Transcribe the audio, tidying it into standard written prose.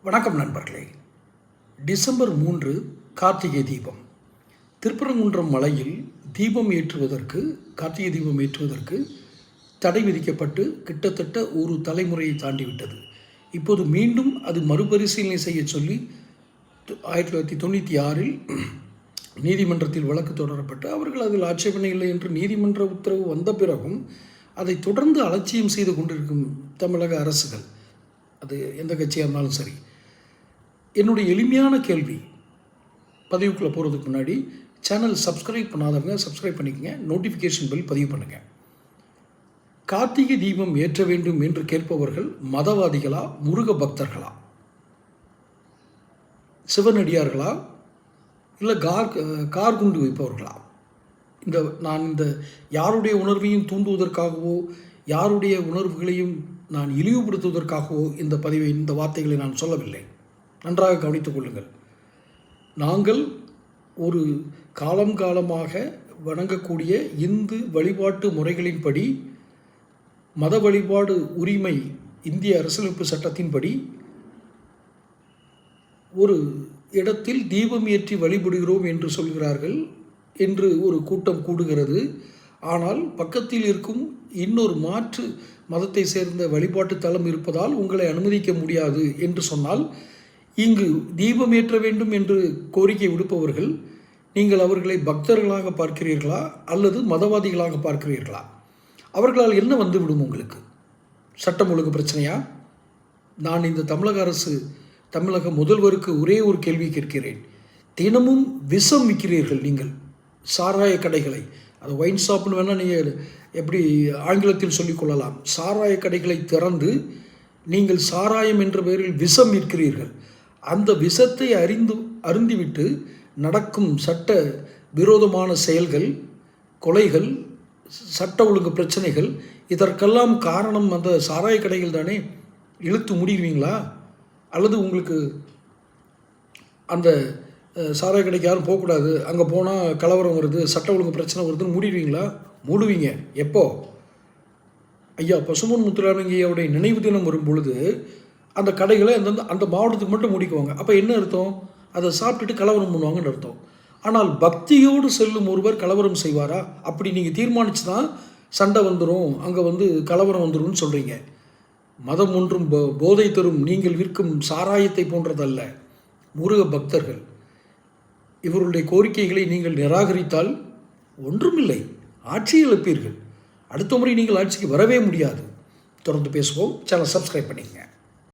வணக்கம் நண்பர்களே. டிசம்பர் 3 கார்த்திகை தீபம். திருப்பரங்குன்றம் மலையில் கார்த்திகை தீபம் ஏற்றுவதற்கு தடை விதிக்கப்பட்டு கிட்டத்தட்ட ஒரு தலைமுறையை தாண்டிவிட்டது. இப்போது மீண்டும் அது மறுபரிசீலனை செய்ய சொல்லி 1996 நீதிமன்றத்தில் வழக்கு தொடரப்பட்டு அவர்கள் அதில் ஆட்சேபனை இல்லை என்று நீதிமன்ற உத்தரவு வந்த பிறகும் அதை தொடர்ந்து அலட்சியம் செய்து கொண்டிருக்கும் தமிழக அரசுகள், அது எந்த கட்சியாக இருந்தாலும் சரி. என்னுடைய எளிமையான கேள்வி, பதிவுக்குள்ளே போகிறதுக்கு முன்னாடி சேனல் சப்ஸ்கிரைப் பண்ணாதவங்க சப்ஸ்கிரைப் பண்ணிக்கங்க, நோட்டிஃபிகேஷன் பில் பதிவு பண்ணுங்கள். கார்த்திகை தீபம் ஏற்ற வேண்டும் என்று கேட்பவர்கள் மதவாதிகளா, முருக பக்தர்களா, சிவனடியார்களா, இல்லை கார் குண்டு வைப்பவர்களா? நான் இந்த யாருடைய உணர்வையும் தூண்டுவதற்காகவோ யாருடைய உணர்வுகளையும் நான் இழிவுபடுத்துவதற்காகவோ இந்த வார்த்தைகளை நான் சொல்லவில்லை. நன்றாக கவனித்துக் கொள்ளுங்கள். நாங்கள் ஒரு காலமாக வணங்கக்கூடிய இந்து வழிபாட்டு முறைகளின்படி, மத வழிபாடு உரிமை இந்திய அரசியலமைப்பு சட்டத்தின்படி ஒரு இடத்தில் தீபம் ஏற்றி வழிபடுகிறோம் என்று சொல்கிறார்கள் என்று ஒரு கூட்டம் கூடுகிறது. ஆனால் பக்கத்தில் இருக்கும் இன்னொரு மாற்று மதத்தை சேர்ந்த வழிபாட்டு தலம் இருப்பதால் உங்களை அனுமதிக்க முடியாது என்று சொன்னால், இங்கு தீபம் ஏற்ற வேண்டும் என்று கோரிக்கை விடுப்பவர்கள், நீங்கள் அவர்களை பக்தர்களாக பார்க்கிறீர்களா அல்லது மதவாதிகளாக பார்க்கிறீர்களா? அவர்களால் என்ன வந்துவிடும் உங்களுக்கு? சட்டம் ஒழுங்கு பிரச்சனையா? நான் இந்த தமிழக முதல்வருக்கு ஒரே ஒரு கேள்வி கேட்கிறேன். தினமும் விஷம் விற்கிறீர்கள் நீங்கள், சாராய கடைகளை, அது ஒயின் ஷாப்னு வேணால் நீங்கள் எப்படி ஆங்கிலத்தில் சொல்லிக்கொள்ளலாம். சாராய கடைகளை திறந்து நீங்கள் சாராயம் என்ற பெயரில் விஷம் விற்கிறீர்கள். அந்த விஷத்தை அருந்திவிட்டு நடக்கும் சட்ட விரோதமான செயல்கள், கொலைகள், சட்ட ஒழுங்கு பிரச்சனைகள், இதற்கெல்லாம் காரணம் அந்த சாராய கடைகள் தானே. இழுத்து முடிவீங்களா? அல்லது உங்களுக்கு அந்த சாராய கடைக்கு யாரும் போகக்கூடாது, அங்கே போனால் கலவரம் வருது, சட்ட ஒழுங்கு பிரச்சனை வருதுன்னு மூடிடுவீங்களா? மூடுவீங்க. எப்போ? ஐயா பசும்பொன் முத்துராமலிங்கய்யாவுடைய நினைவு தினம் வரும் பொழுது அந்த கடைகளை அந்த மாவட்டத்துக்கு மட்டும் மூடிக்குவாங்க. அப்போ என்ன அர்த்தம்? அதை சாப்பிட்டுட்டு கலவரம் பண்ணுவாங்கன்னு அர்த்தம். ஆனால் பக்தியோடு செல்லும் ஒருவர் கலவரம் செய்வாரா? அப்படி நீங்கள் தீர்மானிச்சு தான் சண்டை வந்துடும், அங்கே கலவரம் வந்துடும்னு சொல்கிறீங்க. மதம் ஒன்றும் போதை தரும் நீங்கள் விற்கும் சாராயத்தை போன்றதல்ல. முருக பக்தர்கள், இவர்களுடைய கோரிக்கைகளை நீங்கள் நிராகரித்தால் ஒன்றுமில்லை, ஆட்சி இழப்பீர்கள். அடுத்த முறை நீங்கள் ஆட்சிக்கு வரவே முடியாது. தொடர்ந்து பேசுவோம். சேனல் சப்ஸ்கிரைப் பண்ணிக்கங்க.